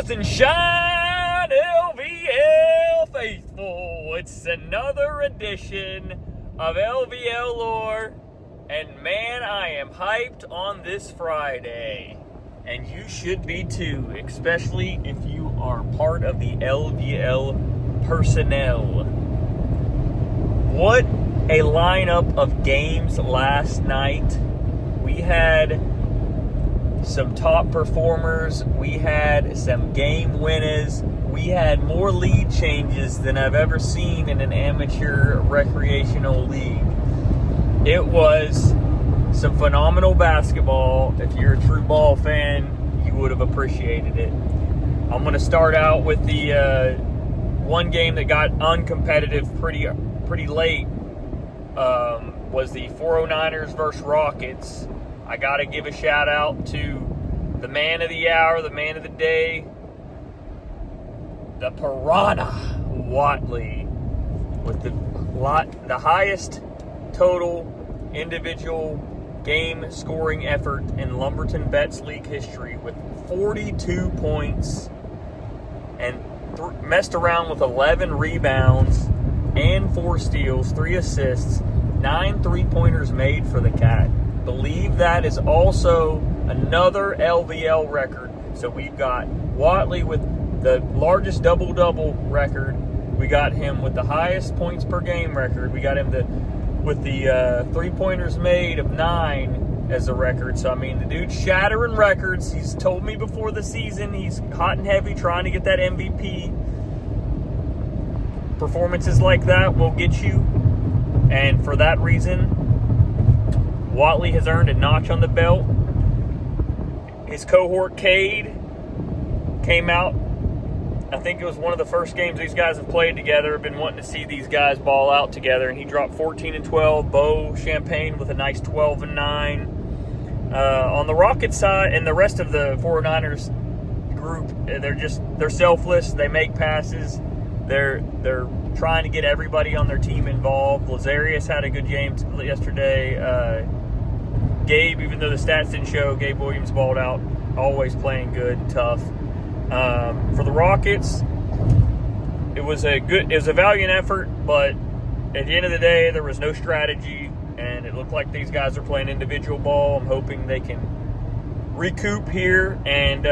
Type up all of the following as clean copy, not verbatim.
Rise and shine, LvL faithful. It's another edition of LvLore. And man, I am hyped on this Friday. And you should be too, especially if you are part of the LvL personnel. What a lineup of games last night. We had some top performers. We had some game winners. We had more lead changes than I've ever seen in an amateur recreational league. It was some phenomenal basketball. If you're a true ball fan, you would have appreciated it. I'm going to start out with the one game that got uncompetitive pretty late. Was the 409ers versus Rockets. I got to give a shout out to the man of the hour, the man of the day, the Piranha, Whatley, with the highest total individual game scoring effort in Lumberton Bets League history with 42 points and messed around with 11 rebounds and 4 steals, 3 assists, 9 three-pointers made for the Cat. Believe that is also another LvL record. So we've got Whatley with the largest double-double record. We got him with the highest points per game record. We got him with the three-pointers made of 9 as a record. So, I mean, the dude's shattering records. He's told me before the season he's hot and heavy trying to get that MVP. Performances like that will get you. And for that reason, Whatley has earned a notch on the belt. His cohort, Cade, came out. I think it was one of the first games these guys have played together. I've been wanting to see these guys ball out together, and he dropped 14 and 12. Bo Champagne with a nice 12 and 9. On the Rockets side, and the rest of the 409ers group, they're selfless. They make passes. They're trying to get everybody on their team involved. Lazarius had a good game yesterday. Gabe, even though the stats didn't show, Gabe Williams balled out, always playing good and tough. For the Rockets, it was a valiant effort, but at the end of the day, there was no strategy, and it looked like these guys are playing individual ball. I'm hoping they can recoup here and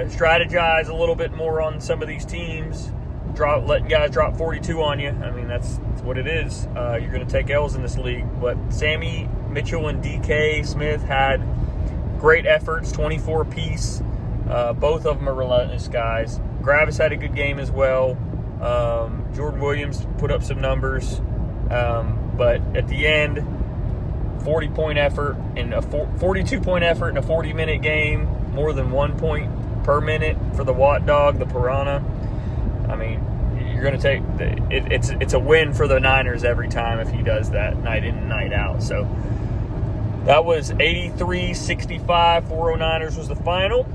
strategize a little bit more on some of these teams. Letting guys drop 42 on you. I mean, that's what it is. You're going to take L's in this league. But Sammy, Mitchell, and DK Smith had great efforts, 24 apiece. Both of them are relentless guys. Gravis had a good game as well. Jordan Williams put up some numbers. But at the end, 40-point effort and a 42-point effort in a 40-minute game, more than 1 point per minute for the Watt Dog, the Piranha. I mean, you're going to take it's a win for the Niners every time if he does that night in and night out. So that was 83-65. 409ers was the final.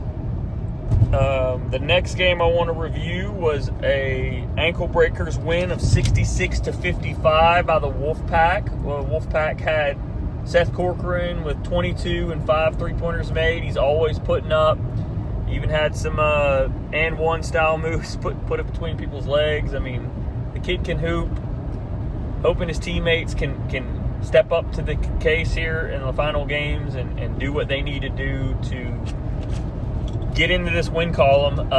The next game I want to review was a ankle breakers win of 66-55 by the Wolfpack. Well, Wolfpack had Seth Corcoran with 22 and 5 three-pointers made. He's always putting up. Even had some and one style moves put it between people's legs. I mean, the kid can hoop. Hoping his teammates can step up to the case here in the final games and do what they need to do to get into this win column.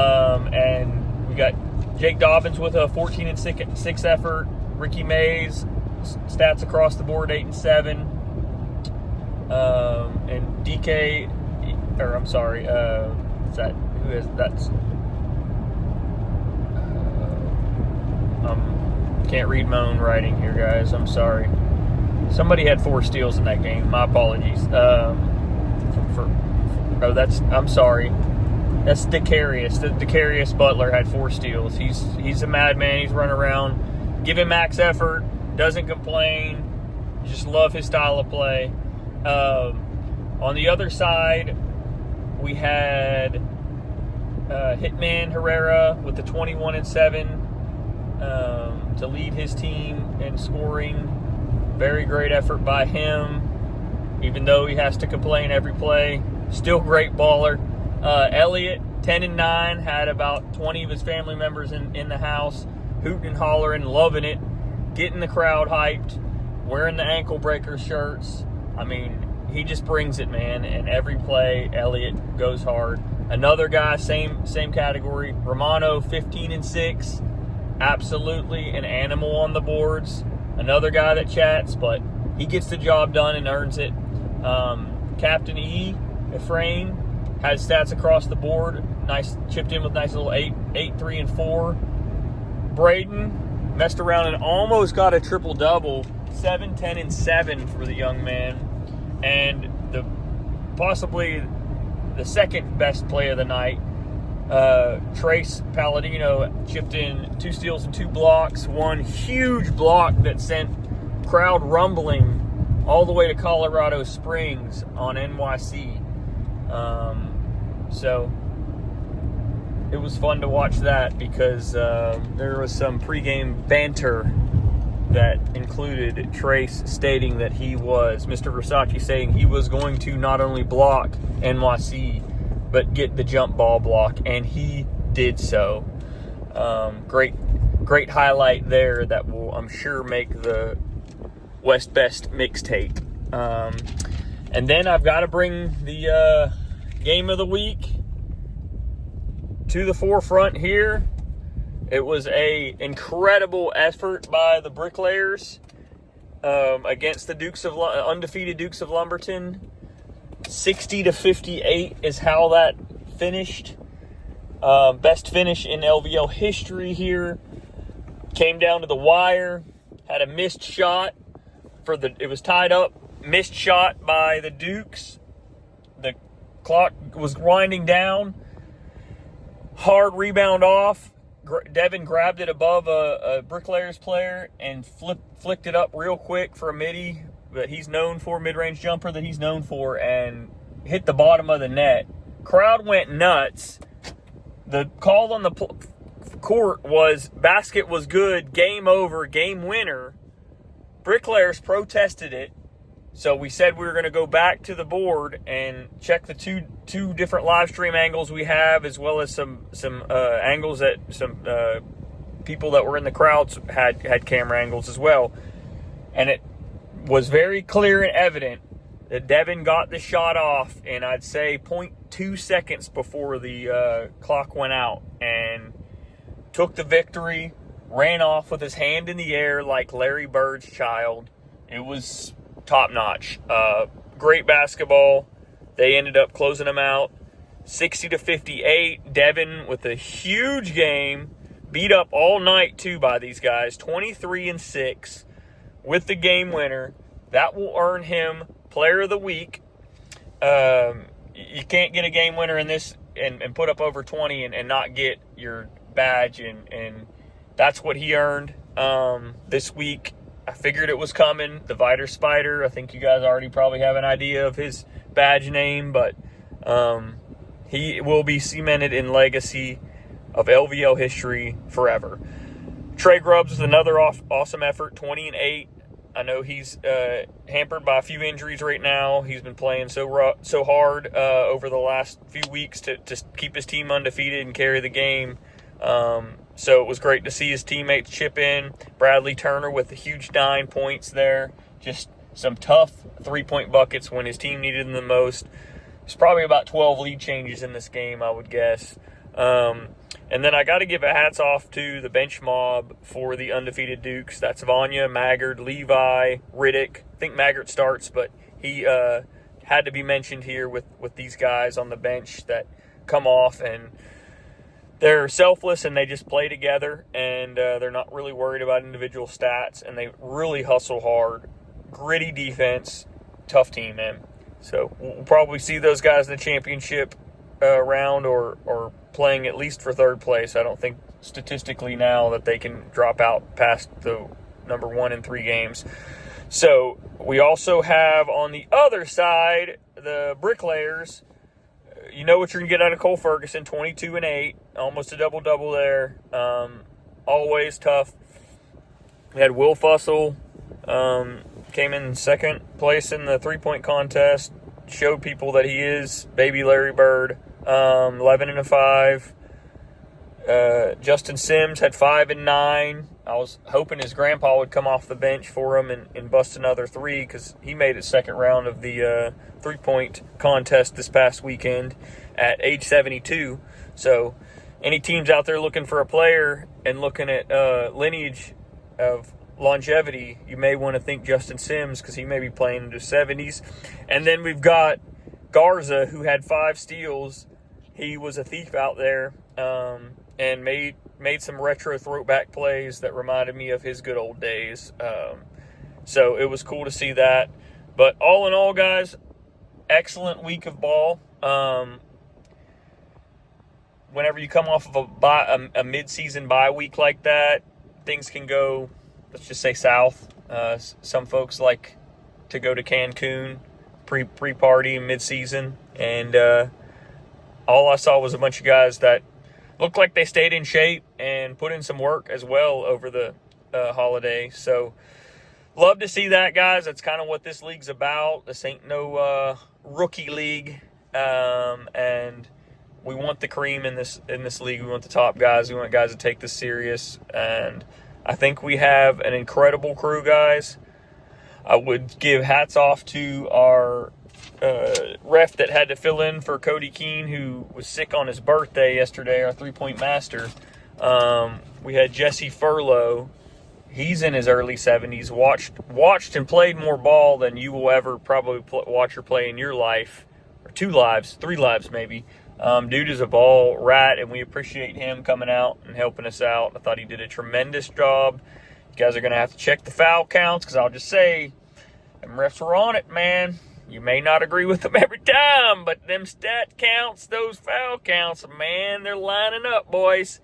And we got Jake Dobbins with a 14 and 6 effort. Ricky Mays, stats across the board, 8 and 7. And DK, or I'm sorry, can't read my own writing here, guys. I'm sorry. Somebody had 4 steals in that game. My apologies. I'm sorry. That's Decarius. Decarius Butler had 4 steals. He's a madman. He's running around, giving max effort, doesn't complain. Just love his style of play. On the other side, we had Hitman Herrera with the 21 and 7 to lead his team in scoring. Very great effort by him, even though he has to complain every play. Still great baller. Elliott 10-9, had about 20 of his family members in the house, hooting and hollering, loving it, getting the crowd hyped, wearing the ankle breaker shirts. I mean, he just brings it, man. And every play, Elliott goes hard. Another guy, same category, Romano, 15-6, absolutely an animal on the boards. Another guy that chats, but he gets the job done and earns it. Captain E, Ephraim, had stats across the board. Nice, chipped in with nice little 8, 3, and 4. Braden messed around and almost got a triple-double, 7, 10, and 7 for the young man. And possibly the second best play of the night, Trace Palladino chipped in 2 steals and 2 blocks. One huge block that sent crowd rumbling all the way to Colorado Springs on NYC. So it was fun to watch that because there was some pregame banter that included Trace stating that Mr. Versace saying he was going to not only block NYC, but get the jump ball block, and he did so. Great highlight there that will, I'm sure, make the West Best mixtape. And then I've got to bring the game of the week to the forefront here. It was a incredible effort by the Bricklayers against the undefeated Dukes of Lumberton. 60-58 is how that finished. Best finish in LvL history here. Came down to the wire. Had a missed shot it was tied up. Missed shot by the Dukes. The clock was winding down. Hard rebound off. Devin grabbed it above a Bricklayers player and flicked it up real quick for a midi that he's known for, mid-range jumper that he's known for, and hit the bottom of the net. Crowd went nuts. The call on the court was basket was good, game over, game winner. Bricklayers protested it. So we said we were going to go back to the board and check the two different live stream angles we have, as well as some angles that some people that were in the crowds had camera angles as well. And it was very clear and evident that Devin got the shot off in, I'd say, 0.2 seconds before the clock went out, and took the victory, ran off with his hand in the air like Larry Bird's child. It was top-notch. Great basketball. They ended up closing them out 60-58. Devin with a huge game. Beat up all night, too, by these guys. 23-6 with the game winner. That will earn him Player of the Week. You can't get a game winner in this and put up over 20 and not get your badge, and that's what he earned this week. I figured it was coming. The Vidor Spider. I think you guys already probably have an idea of his badge name, but he will be cemented in legacy of LvL history forever. Trey Grubbs with another awesome effort, 20-8. I know he's hampered by a few injuries right now. He's been playing so hard over the last few weeks to keep his team undefeated and carry the game. So it was great to see his teammates chip in. Bradley Turner with a huge 9 points there. Just some tough three-point buckets when his team needed them the most. There's probably about 12 lead changes in this game, I would guess. And then I got to give a hats off to the bench mob for the undefeated Dukes. That's Vanya, Maggard, Levi, Riddick. I think Maggard starts, but he had to be mentioned here with these guys on the bench that come off, and they're selfless and they just play together, and they're not really worried about individual stats, and they really hustle hard. Gritty defense, tough team, man. So we'll probably see those guys in the championship round or playing at least for third place. I don't think statistically now that they can drop out past the number 1 and 3 games. So we also have on the other side the Bricklayers. You know what you're going to get out of Cole Ferguson, 22-8, almost a double-double there. Always tough. We had Will Fussell, came in second place in the three-point contest, showed people that he is baby Larry Bird. 11 and a 5. Justin Sims had 5 and 9. I was hoping his grandpa would come off the bench for him and bust another 3 because he made his second round of the 3-point contest this past weekend at age 72. So any teams out there looking for a player and looking at lineage of longevity, you may want to think Justin Sims because he may be playing into 70s. And then we've got Garza, who had 5 steals. He was a thief out there. And made some retro throwback plays that reminded me of his good old days. So it was cool to see that. But all in all, guys, excellent week of ball. Whenever you come off of a mid-season bye week like that, things can go, let's just say, south. Some folks like to go to Cancun pre-party mid-season. And all I saw was a bunch of guys that looked like they stayed in shape and put in some work as well over the holiday. So, love to see that, guys. That's kind of what this league's about. This ain't no rookie league, and we want the cream in this league. We want the top guys. We want guys to take this serious, and I think we have an incredible crew, guys. I would give hats off to our ref that had to fill in for Cody Keene, who was sick on his birthday yesterday, our 3-point master. We had Jesse Furlow. He's in his early 70s, watched and played more ball than you will ever probably watch or play in your life, or 2 lives, 3 lives maybe. Dude is a ball rat, and we appreciate him coming out and helping us out. I thought he did a tremendous job. You guys are going to have to check the foul counts, because I'll just say, them refs were on it, man. You may not agree with them every time, but them stat counts, those foul counts, man, they're lining up, boys.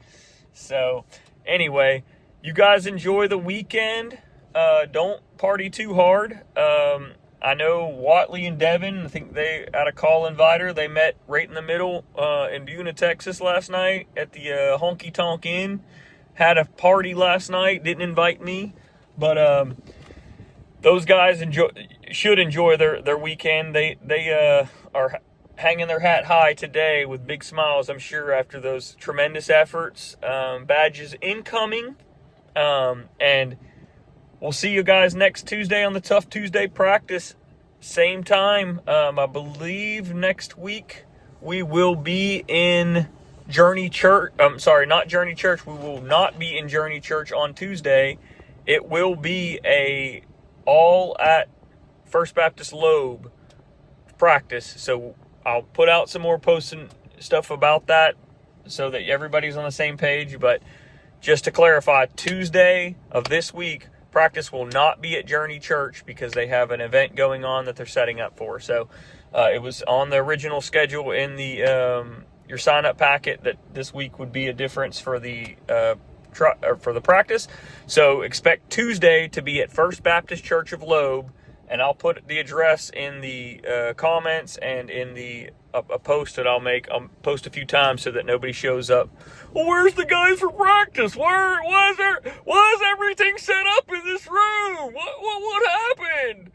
So, anyway, you guys enjoy the weekend. Don't party too hard. I know Whatley and Devin, I think they had a call inviter. They met right in the middle in Buna, Texas last night at the Honky Tonk Inn. Had a party last night, didn't invite me, but those guys should enjoy their weekend. They are hanging their hat high today with big smiles, I'm sure, after those tremendous efforts. Badges incoming. And we'll see you guys next Tuesday on the Tough Tuesday practice. Same time. I believe next week we will be in Journey Church. I'm sorry, not Journey Church. We will not be in Journey Church on Tuesday. It will be all at First Baptist Loeb practice. So I'll put out some more posts and stuff about that so that everybody's on the same page. But just to clarify, Tuesday of this week, practice will not be at Journey Church because they have an event going on that they're setting up for. So it was on the original schedule in the your sign-up packet that this week would be a difference for the practice. So expect Tuesday to be at First Baptist Church of Loeb, and I'll put the address in the comments and in the a post that I'll make. I'll post a few times so that nobody shows up. Well, where's the guys for practice? Why is everything set up in this room? What happened?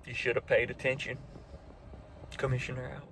You should have paid attention. Commissioner out.